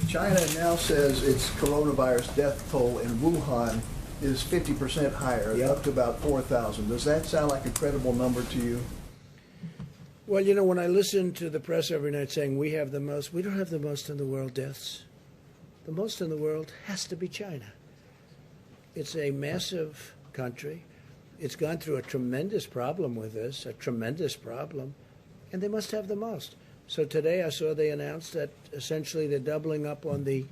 China now says its coronavirus death toll in Wuhan is 50% higher, up to about 4,000. Does that sound like a credible number to you? Well, you know, when I listen to the press every night saying we have the most, we don't have the most in the world deaths. The most in the world has to be China. It's a massive country. It's gone through a tremendous problem with this, a tremendous problem, and they must have the most. So today I saw they announced that essentially they're doubling up on the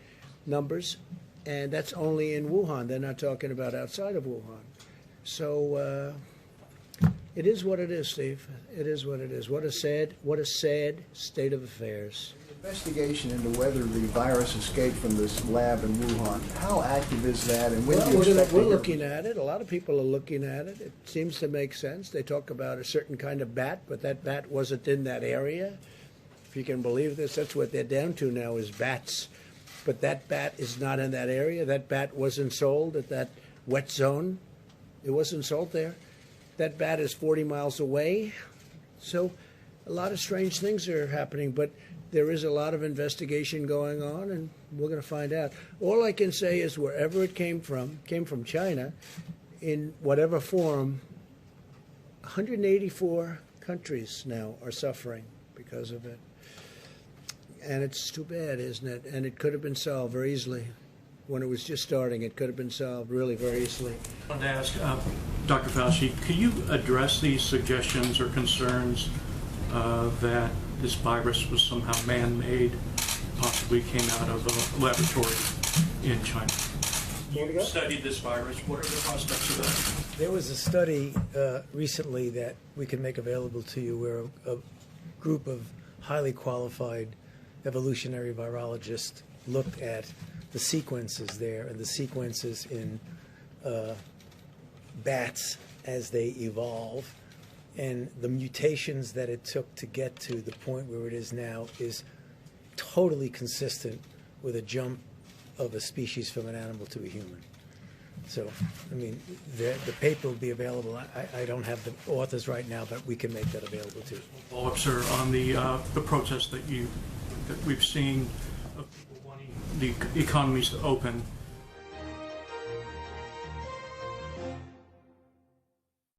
numbers, and that's only in Wuhan. They're not talking about outside of Wuhan. So it is what it is, Steve. It is what it is. What a sad state of affairs. Investigation into whether the virus escaped from this lab in Wuhan. How active is that, and when do you expect we're looking at it. A lot of people are looking at it. It seems to make sense. They talk about a certain kind of bat, but that bat wasn't in that area. If you can believe this, that's what they're down to now is bats. But that bat is not in that area. That bat wasn't sold at that wet zone. It wasn't sold there. That bat is 40 miles away. So a lot of strange things are happening, but there is a lot of investigation going on, and we're going to find out. All I can say is wherever it came from China, in whatever form, 184 countries now are suffering because of it. And it's too bad, isn't it? And it could have been solved very easily. When it was just starting, it could have been solved really very easily. I wanted to ask Dr. Fauci, could you address these suggestions or concerns that this virus was somehow man-made, possibly came out of a laboratory in China? You studied this virus. What are the prospects of that? There was a study recently that we can make available to you where a group of highly qualified evolutionary virologists looked at the sequences there and the sequences in bats as they evolve, and the mutations that it took to get to the point where it is now is totally consistent with a jump of a species from an animal to a human. So, I mean, the paper will be available. I don't have the authors right now, but we can make that available too. Follow-up, sir, on the protests that we've seen of people wanting the economies to open